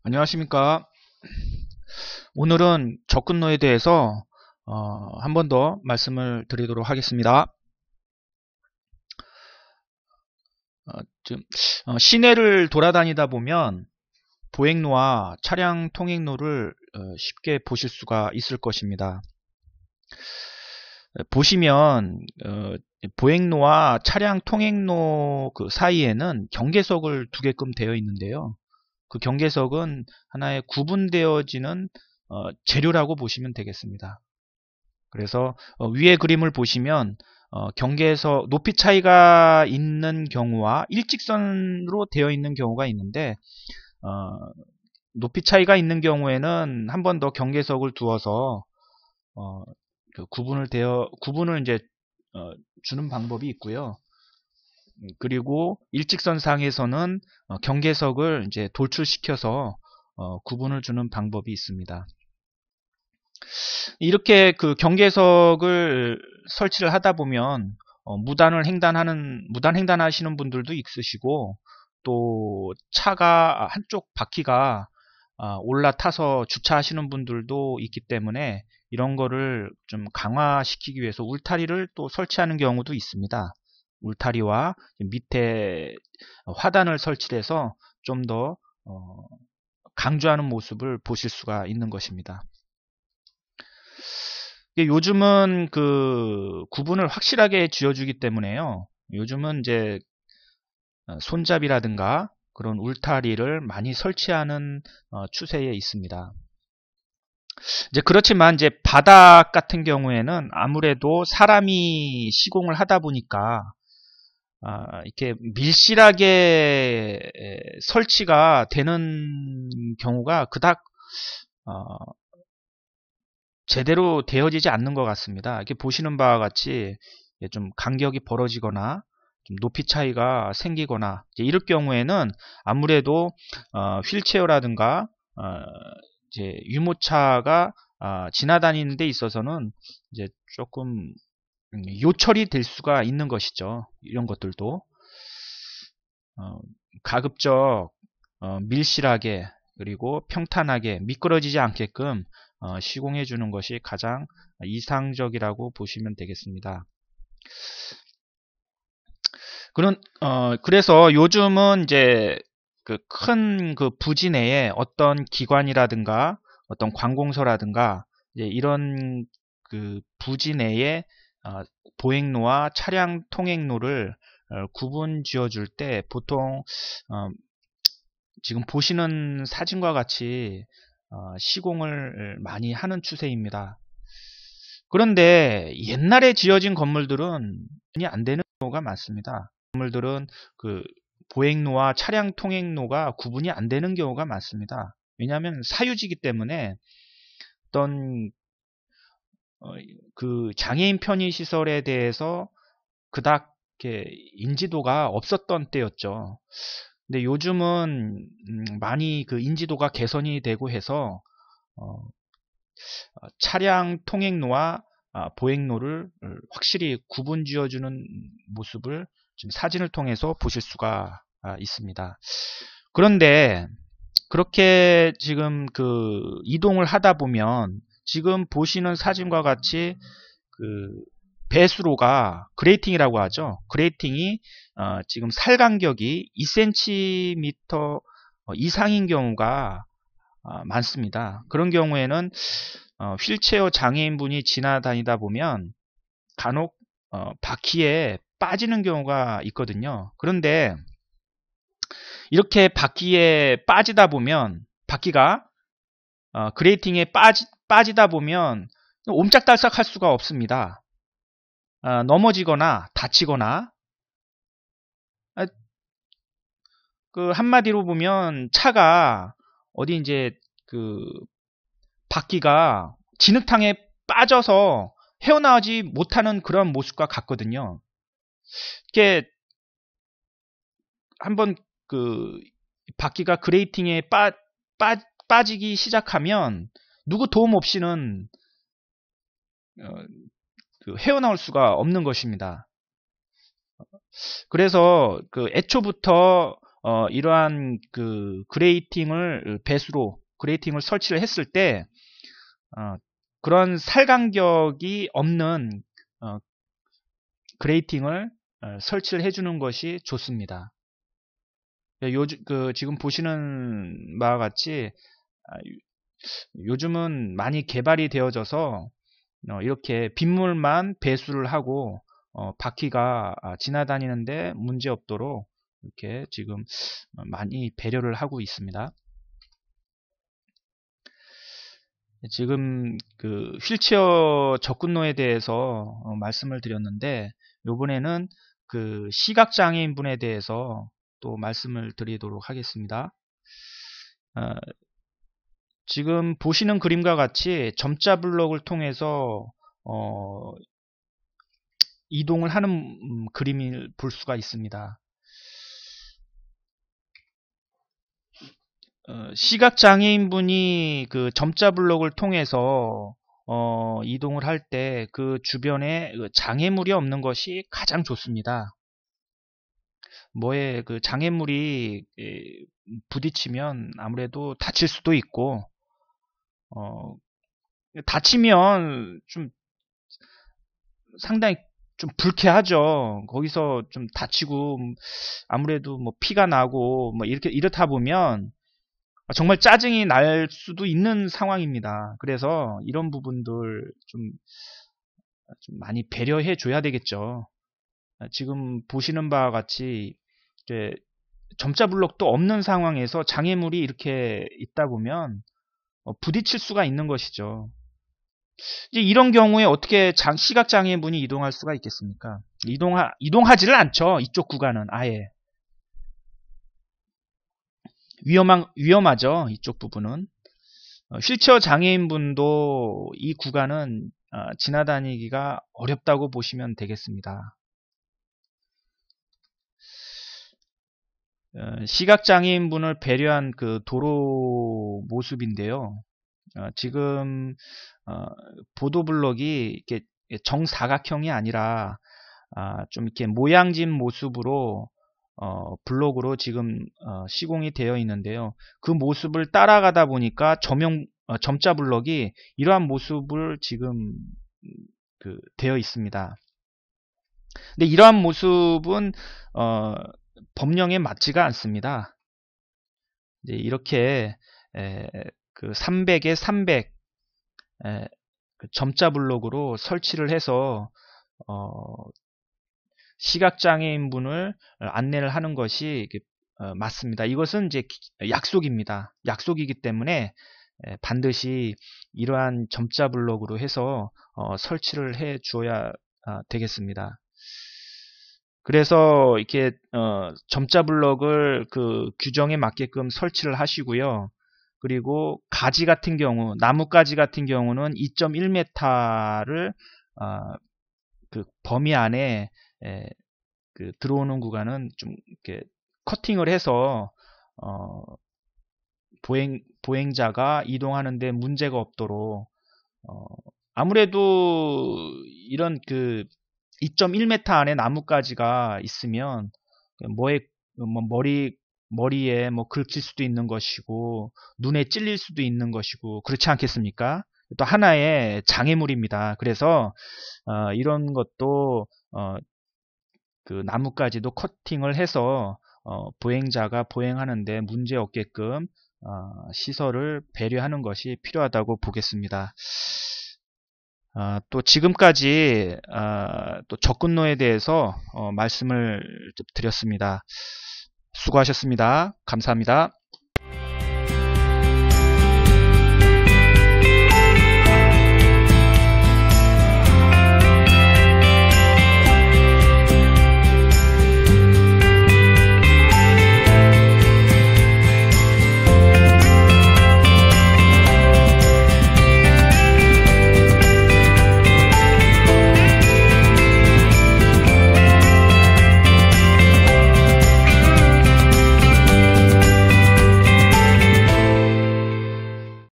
안녕하십니까. 오늘은 접근로에 대해서 한 번 더 말씀을 드리도록 하겠습니다. 지금 시내를 돌아다니다 보면 보행로와 차량 통행로를 쉽게 보실 수가 있을 것입니다. 보시면 보행로와 차량 통행로 그 사이에는 경계석을 두 개끔 되어 있는데요. 그 경계석은 하나의 구분되어지는 재료라고 보시면 되겠습니다. 그래서 위에 그림을 보시면 경계에서 높이 차이가 있는 경우와 일직선으로 되어 있는 경우가 있는데 어, 높이 차이가 있는 경우에는 한 번 더 경계석을 두어서 그 구분을 이제 주는 방법이 있고요. 그리고 일직선상에서는 경계석을 이제 돌출시켜서 구분을 주는 방법이 있습니다. 이렇게 그 경계석을 설치를 하다 보면 무단 횡단하시는 분들도 있으시고 또 차가 한쪽 바퀴가 올라타서 주차하시는 분들도 있기 때문에 이런 거를 좀 강화시키기 위해서 울타리를 또 설치하는 경우도 있습니다. 울타리와 밑에 화단을 설치해서 좀 더 강조하는 모습을 보실 수가 있는 것입니다. 요즘은 그 구분을 확실하게 지어주기 때문에요. 요즘은 이제 손잡이라든가 그런 울타리를 많이 설치하는 추세에 있습니다. 이제 그렇지만 이제 바닥 같은 경우에는 아무래도 사람이 시공을 하다 보니까 이렇게 밀실하게 설치가 되는 경우가 그닥 제대로 되어지지 않는 것 같습니다. 이렇게 보시는 바와 같이 좀 간격이 벌어지거나 좀 높이 차이가 생기거나 이럴 경우에는 아무래도 휠체어라든가 이제 유모차가 지나다니는 데 있어서는 이제 조금 요철이 될 수가 있는 것이죠. 이런 것들도 가급적 밀실하게 그리고 평탄하게 미끄러지지 않게끔 시공해 주는 것이 가장 이상적이라고 보시면 되겠습니다. 그래서 요즘은 이제 그 큰 그 부지 내에 어떤 기관이라든가 어떤 관공서라든가 이제 이런 그 부지 내에 보행로와 차량 통행로를 구분 지어 줄 때 보통 지금 보시는 사진과 같이 시공을 많이 하는 추세입니다. 그런데 옛날에 지어진 건물들은 안 되는 경우가 많습니다. 건물들은 그 보행로와 차량 통행로가 구분이 안 되는 경우가 많습니다. 왜냐하면 사유지이기 때문에 어떤 그 장애인 편의 시설에 대해서 그닥 이렇게 인지도가 없었던 때였죠. 근데 요즘은 많이 그 인지도가 개선이 되고 해서 차량 통행로와 보행로를 확실히 구분 지어주는 모습을 지금 사진을 통해서 보실 수가 있습니다. 그런데 그렇게 지금 그 이동을 하다 보면 지금 보시는 사진과 같이 그 배수로가 그레이팅이라고 하죠. 그레이팅이 지금 살 간격이 2cm 이상인 경우가 많습니다. 그런 경우에는 휠체어 장애인분이 지나다니다 보면 간혹 바퀴에 빠지는 경우가 있거든요. 그런데 이렇게 바퀴에 빠지다 보면 바퀴가 그레이팅에 빠지다 보면 옴짝달싹 할 수가 없습니다. 넘어지거나 다치거나 그 한마디로 보면 차가 어디 이제 그 바퀴가 진흙탕에 빠져서 헤어나오지 못하는 그런 모습과 같거든요. 이게 한번 그 바퀴가 그레이팅에 빠지기 시작하면 누구 도움 없이는 그 헤어나올 수가 없는 것입니다. 그래서 그 애초부터 이러한 그 배수로 그레이팅을 설치를 했을 때 그런 살간격이 없는 그레이팅을 설치를 해주는 것이 좋습니다. 지금 보시는 바와 같이 요즘은 많이 개발이 되어져서 이렇게 빗물만 배수를 하고 바퀴가 지나다니는데 문제 없도록 이렇게 지금 많이 배려를 하고 있습니다. 지금 그 휠체어 접근로에 대해서 말씀을 드렸는데 이번에는 그 시각장애인분에 대해서 또 말씀을 드리도록 하겠습니다. 지금 보시는 그림과 같이 점자 블록을 통해서 이동을 하는 그림을 볼 수가 있습니다. 시각장애인분이 그 점자 블록을 통해서 이동을 할 때 그 주변에 장애물이 없는 것이 가장 좋습니다. 그 장애물이 부딪히면 아무래도 다칠 수도 있고 다치면 좀 상당히 좀 불쾌하죠. 거기서 좀 다치고 아무래도 뭐 피가 나고 뭐 이렇다 보면 정말 짜증이 날 수도 있는 상황입니다. 그래서 이런 부분들 좀 많이 배려해 줘야 되겠죠. 지금 보시는 바와 같이 이제 점자 블록도 없는 상황에서 장애물이 이렇게 있다 보면 부딪힐 수가 있는 것이죠. 이제 이런 경우에 어떻게 시각장애인분이 이동할 수가 있겠습니까? 이동하지를 않죠. 이쪽 구간은 아예. 위험하죠. 이쪽 부분은. 휠체어 장애인분도 이 구간은 지나다니기가 어렵다고 보시면 되겠습니다. 시각장애인분을 배려한 그 도로 모습인데요. 지금 보도블록이 이렇게 정사각형이 아니라 좀 이렇게 모양진 모습으로 블록으로 지금 시공이 되어 있는데요. 그 모습을 따라가다 보니까 점자 블록이 이러한 모습을 지금 되어 있습니다. 근데 이러한 모습은 법령에 맞지가 않습니다. 이제 이렇게 그 300에 300 그 점자 블록으로 설치를 해서 시각장애인분을 안내를 하는 것이 맞습니다. 이것은 이제 약속입니다. 약속이기 때문에 반드시 이러한 점자 블록으로 해서 설치를 해 주어야 되겠습니다. 그래서 이렇게 점자 블록을 그 규정에 맞게끔 설치를 하시고요. 그리고 가지 같은 경우, 나뭇가지 같은 경우는 2.1m를 그 범위 안에 그 들어오는 구간은 좀 이렇게 커팅을 해서 보행자가 이동하는데 문제가 없도록 아무래도 이런 그 2.1m 안에 나뭇가지가 있으면 머리에 뭐 긁힐 수도 있는 것이고 눈에 찔릴 수도 있는 것이고 그렇지 않겠습니까? 또 하나의 장애물입니다. 그래서 이런 것도 그 나뭇가지도 커팅을 해서 보행자가 보행하는데 문제 없게끔 시설을 배려하는 것이 필요하다고 보겠습니다. 또 지금까지 또 접근로에 대해서 말씀을 드렸습니다. 수고하셨습니다. 감사합니다.